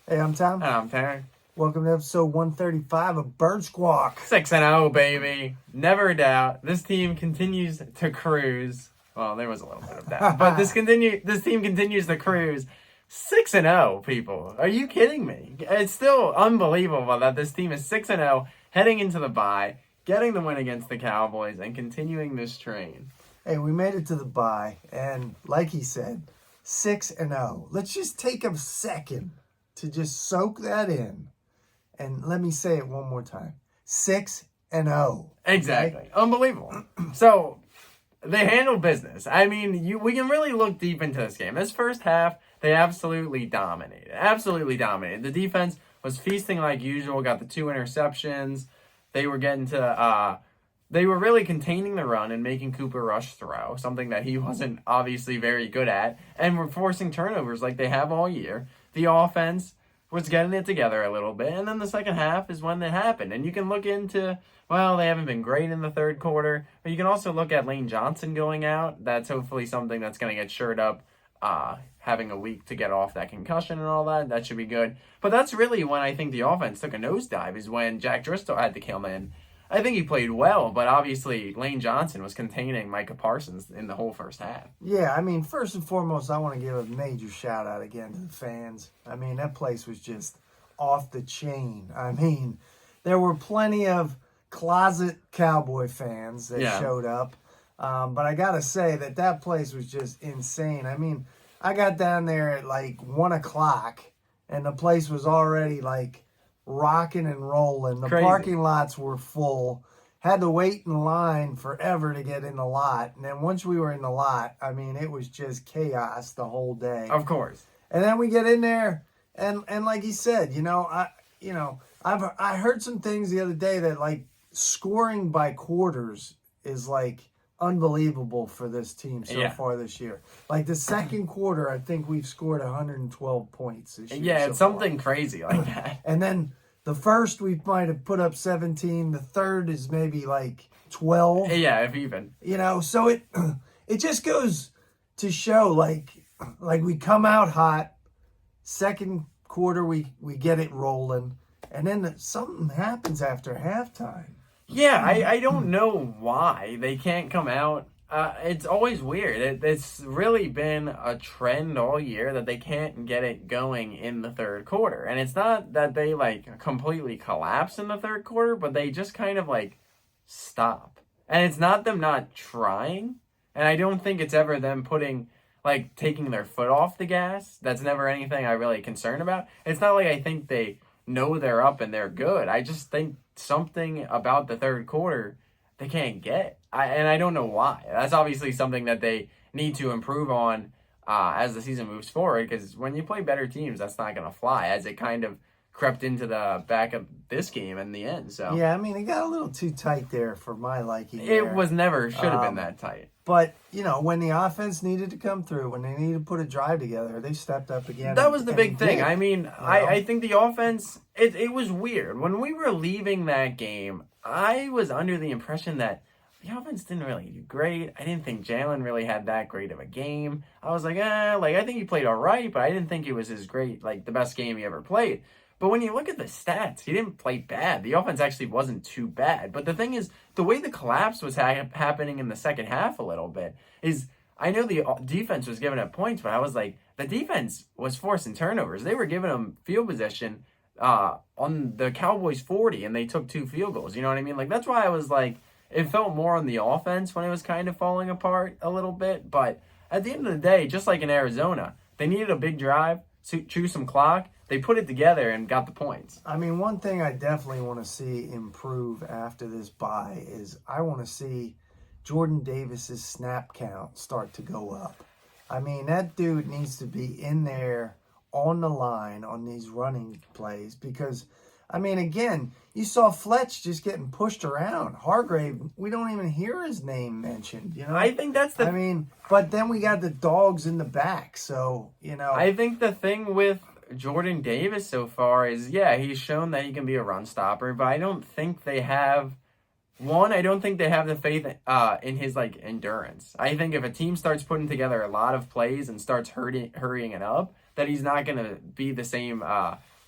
Hey, I'm Tom. And I'm Terry. Welcome to episode 135 of Bird Squawk. 6-0, baby. Never a doubt. This team continues to cruise. Well, there was a little bit of that. But this team continues to cruise. 6-0, people. Are you kidding me? It's still unbelievable that this team is 6-0, heading into the bye, getting the win against the Cowboys, and continuing this train. Hey, we made it to the bye, and like he said, 6-0. Let's just take a second to just soak that in. And let me say it one more time. 6-0. Exactly. Okay? Unbelievable. So, they handle business. I mean, we can really look deep into this game. This first half, they absolutely dominated. Absolutely dominated. The defense was feasting like usual, got the 2 interceptions. They were getting to, they were really containing the run and making Cooper Rush throw, something that he wasn't obviously very good at, and were forcing turnovers like they have all year. The offense was getting it together a little bit, and then the second half is when it happened. And you can look into, well, they haven't been great in the third quarter, but you can also look at Lane Johnson going out. That's hopefully something that's going to get shored up, having a week to get off that concussion and all that. That should be good. But that's really when I think the offense took a nosedive, is when Jack Driscoll had to come in. I think he played well, but obviously Lane Johnson was containing Micah Parsons in the whole first half. Yeah, I mean, first and foremost, I want to give a major shout out again to the fans. I mean, that place was just off the chain. I mean, there were plenty of closet Cowboy fans that showed up. But I got to say that place was just insane. I mean, I got down there at like 1 o'clock, and the place was already like rocking and rolling. The Crazy. Parking lots were full. Had to wait in line forever to get in the lot. And then once we were in the lot, I mean, it was just chaos the whole day. Of course. And then we get in there, and like he said, I heard some things the other day that like scoring by quarters is like unbelievable for this team so far this year. Like the second quarter, I think we've scored 112 points this year. Yeah, it's something crazy like that. And then the first we might have put up 17. The third is maybe like 12. Yeah, if even. So it just goes to show like we come out hot. Second quarter we get it rolling, and then something happens after halftime. Yeah, I don't know why they can't come out. It's always weird. It's really been a trend all year that they can't get it going in the third quarter. And it's not that they like completely collapse in the third quarter, but they just kind of like stop. And it's not them not trying. And I don't think it's ever them taking their foot off the gas. That's never anything I really concern about. It's not like I think they know they're up and they're good. I just think something about the third quarter they can't get. And I don't know why. That's obviously something that they need to improve on as the season moves forward, because when you play better teams, that's not going to fly, as it kind of crept into the back of this game in the end. So yeah, I mean, it got a little too tight there for my liking. It was never should have been that tight. But, when the offense needed to come through, when they needed to put a drive together, they stepped up again. That was the big thing. I mean, I think the offense, it was weird. When we were leaving that game, I was under the impression that the offense didn't really do great. I didn't think Jalen really had that great of a game. I was like, I think he played all right, but I didn't think it was his great, the best game he ever played. But when you look at the stats, he didn't play bad. The offense actually wasn't too bad. But the thing is, the way the collapse was happening in the second half a little bit is, I know the defense was giving up points, but I was like, the defense was forcing turnovers. They were giving them field position on the Cowboys 40, and they took 2 field goals. You know what I mean? That's why I was like, it felt more on the offense when it was kind of falling apart a little bit. But at the end of the day, just like in Arizona, they needed a big drive, chew some clock. They put it together and got the points. I mean, one thing I definitely want to see improve after this bye is I want to see Jordan Davis's snap count start to go up. I mean, that dude needs to be in there on the line on these running plays because, I mean, again, you saw Fletch just getting pushed around. Hargrave, we don't even hear his name mentioned, I think that's the... I mean, but then we got the dogs in the back, so, I think the thing with Jordan Davis so far is, he's shown that he can be a run stopper, but I don't think they have... I don't think they have the faith in his endurance. I think if a team starts putting together a lot of plays and starts hurrying it up, that he's not going to be the same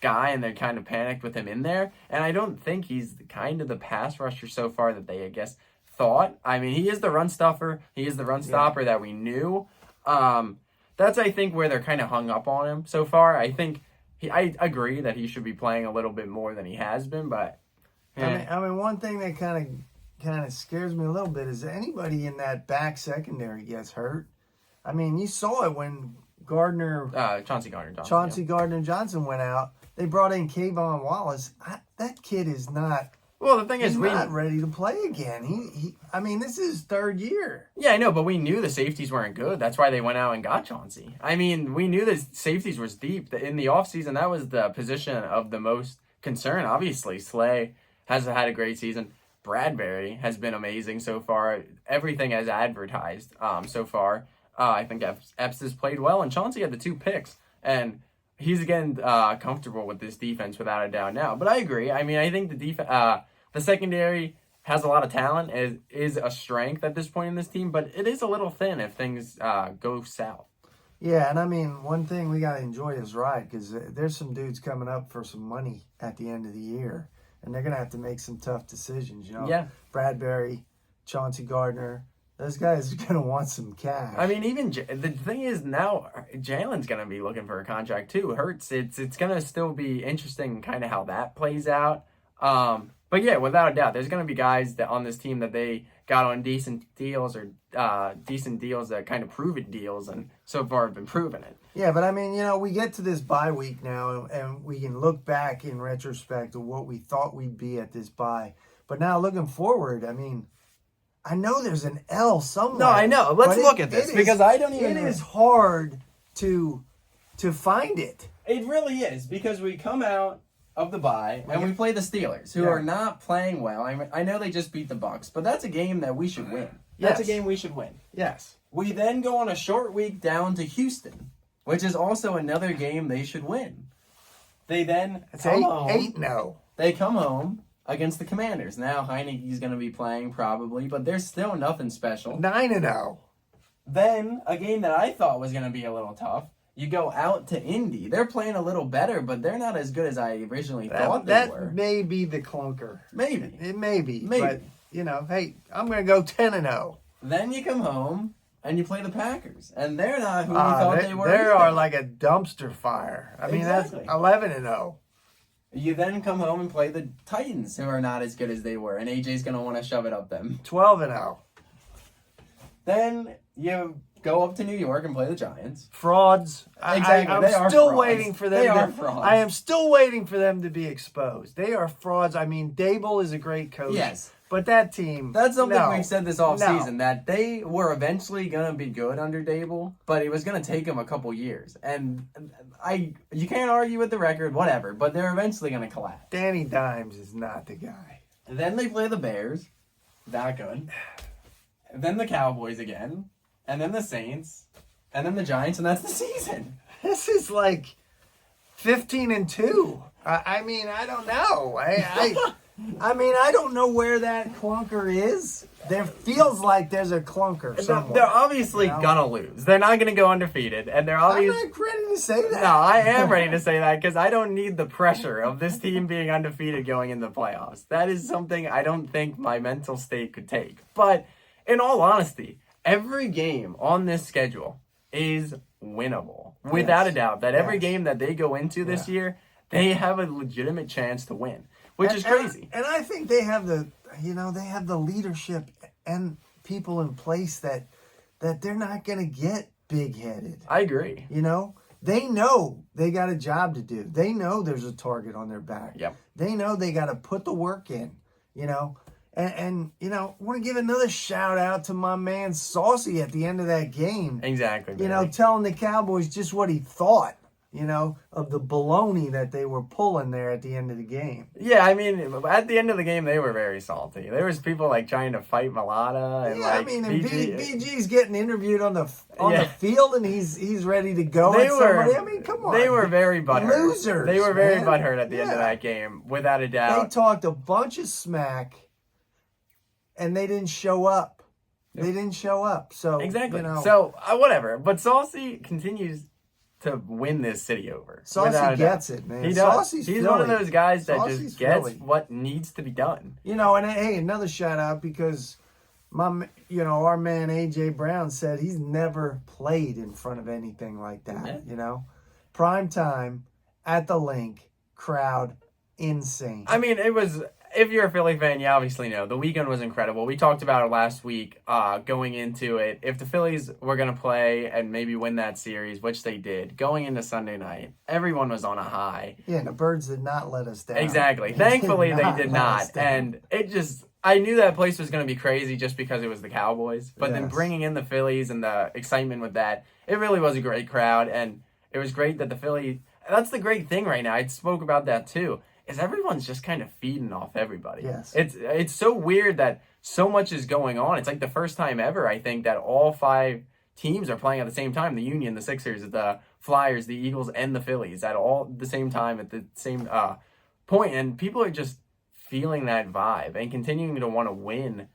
guy, and they're kind of panicked with him in there. And I don't think he's kind of the pass rusher so far that they, I guess, thought. I mean, he is the run stuffer. He is the run stopper that we knew. That's, I think, where they're kind of hung up on him so far. I think I agree that he should be playing a little bit more than he has been, but I mean, one thing that kind of scares me a little bit is anybody in that back secondary gets hurt. I mean, you saw it when Chauncey Gardner-Johnson. Chauncey Gardner-Johnson went out. They brought in Kayvon Wallace. That kid is not. Well, the thing is, he's not ready to play again. I mean, this is his third year. Yeah, I know, but we knew the safeties weren't good. That's why they went out and got Chauncey. I mean, we knew the safeties was deep. In the offseason, that was the position of the most concern. Obviously, Slay has had a great season. Bradbury has been amazing so far. Everything as advertised so far. I think Epps has played well, and Chauncey had the 2 picks. And he's again comfortable with this defense without a doubt now. But I agree. I mean, I think the secondary has a lot of talent, is a strength at this point in this team, but it is a little thin if things go south. Yeah, and I mean, one thing we got to enjoy this ride because there's some dudes coming up for some money at the end of the year, and they're going to have to make some tough decisions. Yeah. Bradbury, Chauncey Gardner. Those guys are going to want some cash. I mean, even the thing is now Jalen's going to be looking for a contract too. Hurts. It's going to still be interesting kind of how that plays out. But yeah, without a doubt, there's going to be guys that on this team that they got on decent deals or decent deals that kind of prove it deals, and so far have been proving it. Yeah, but I mean, we get to this bye week now, and we can look back in retrospect of what we thought we'd be at this bye. But now looking forward, I mean, I know there's an L somewhere. No, I know. Let's look at this because I don't even. It is hard to find it. It really is because we come out of the bye and we play the Steelers, who are not playing well. I know they just beat the Bucs, but that's a game that we should win. That's a game we should win. Yes. We then go on a short week down to Houston, which is also another game they should win. They then come home. 8-0. They come home against the Commanders. Now Heineke's going to be playing probably, but there's still nothing special. 9-0. Then a game that I thought was going to be a little tough. You go out to Indy. They're playing a little better, but they're not as good as I originally thought they were. That may be the clunker. Maybe. It may be. Maybe. But, hey, I'm going to go 10-0. Then you come home and you play the Packers. And they're not who we thought they were. They either. are like a dumpster fire. I mean, Exactly. That's 11-0. You then come home and play the Titans, who are not as good as they were. And AJ's going to want to shove it up them. 12-0. Then you go up to New York and play the Giants. Frauds. Exactly. I'm still waiting for them. They are frauds. I am still waiting for them to be exposed. They are frauds. I mean, Dable is a great coach. Yes. But that team. That's something no, we've said this offseason, that they were eventually going to be good under Dable, but it was going to take them a couple years. And you can't argue with the record, whatever, but they're eventually going to collapse. Danny Dimes is not the guy. And then they play the Bears. That good. And then the Cowboys again. And then the Saints. And then the Giants, and that's the season. This is like 15-2. I mean, I don't know. I mean, I don't know where that clunker is. There feels like there's a clunker somewhere. They're obviously gonna lose. They're not gonna go undefeated, and they're obviously. I'm not ready to say that. No, I am ready to say that because I don't need the pressure of this team being undefeated going in the playoffs. That is something I don't think my mental state could take. But in all honesty, every game on this schedule is winnable, without a doubt. That every game that they go into this year, they have a legitimate chance to win. Which is crazy. And I think they have the leadership and people in place that they're not going to get big-headed. I agree. They know they got a job to do. They know there's a target on their back. Yep. They know they got to put the work in, And I want to give another shout out to my man Saucy at the end of that game. Exactly. Telling the Cowboys just what he thought. Of the baloney that they were pulling there at the end of the game. Yeah, I mean, at the end of the game, they were very salty. There was people trying to fight Malata and BG's getting interviewed on the field, and he's ready to go. Come on, they were very butthurt. Losers. They were very butthurt at the end of that game, without a doubt. They talked a bunch of smack, and they didn't show up. They didn't show up. So exactly. So whatever. But Saucy continues to win this city over. Saucy without a doubt. gets it, man. He does. Saucy's He's Philly. one of those guys that Saucy's just gets Philly. what needs to be done. You know, and hey, another shout out because our man AJ Brown said he's never played in front of anything like that. Yeah. You know, prime time at the Link, crowd insane. I mean, it was. If you're a Philly fan, you obviously know the weekend was incredible. We talked about it last week going into it. If the Phillies were going to play and maybe win that series, which they did, going into Sunday night, everyone was on a high. Yeah, and the Birds did not let us down. Exactly. Thankfully, they did not. And it just, I knew that place was going to be crazy just because it was the Cowboys. But then bringing in the Phillies and the excitement with that, it really was a great crowd. And it was great that the Phillies, that's the great thing right now. I spoke about that too. Is everyone's just kind of feeding off everybody. Yes. It's so weird that so much is going on. It's like the first time ever, I think, that all 5 teams are playing at the same time. The Union, the Sixers, the Flyers, the Eagles, and the Phillies at all the same time at the same point. And people are just feeling that vibe and continuing to want to win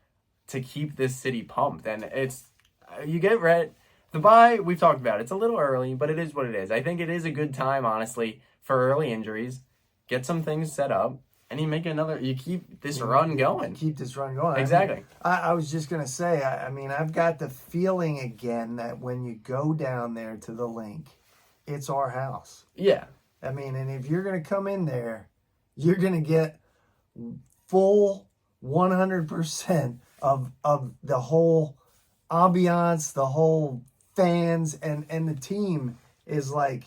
to keep this city pumped. And it's, you get ready. The bye, we've talked about it. It's a little early, but it is what it is. I think it is a good time, honestly, for early injuries. Get some things set up, and you keep this run going. Keep this run going. Exactly. I was just going to say, I mean, I've got the feeling again that when you go down there to the Link, it's our house. Yeah. I mean, and if you're going to come in there, you're going to get full 100% of the whole ambiance, the whole fans, and the team is like,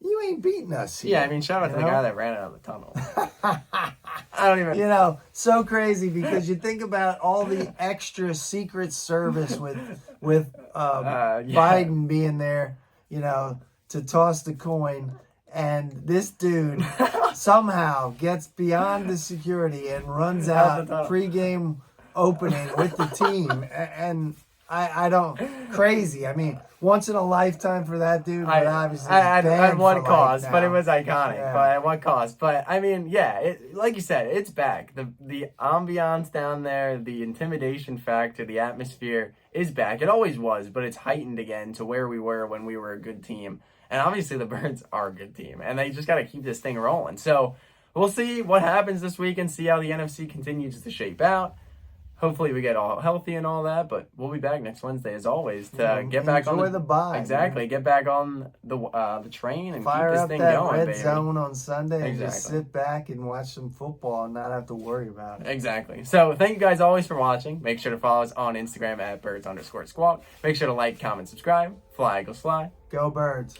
you ain't beating us here. Yeah, I mean, shout out to the guy that ran out of the tunnel. I don't even... You know, so crazy because you think about all the extra Secret Service with Biden being there, you know, to toss the coin. And this dude somehow gets beyond the security and runs out pregame opening with the team. And I don't... Crazy. I mean... Once in a lifetime for that dude, but obviously at what cost? Now. But it was iconic. Yeah. But at what cost? But I mean, yeah, like you said, it's back. The ambiance down there, the intimidation factor, the atmosphere is back. It always was, but it's heightened again to where we were when we were a good team. And obviously, the Birds are a good team, and they just got to keep this thing rolling. So we'll see what happens this week and see how the NFC continues to shape out. Hopefully we get all healthy and all that, but we'll be back next Wednesday as always to get back on the bye. Exactly, man. Get back on the train and fire keep this up thing that going, red baby. zone on Sunday and Exactly. just sit back and watch some football and not have to worry about it. Exactly. So thank you guys always for watching. Make sure to follow us on Instagram at birds_squawk. Make sure to like, comment, subscribe. Fly, Eagles, fly. Go Birds.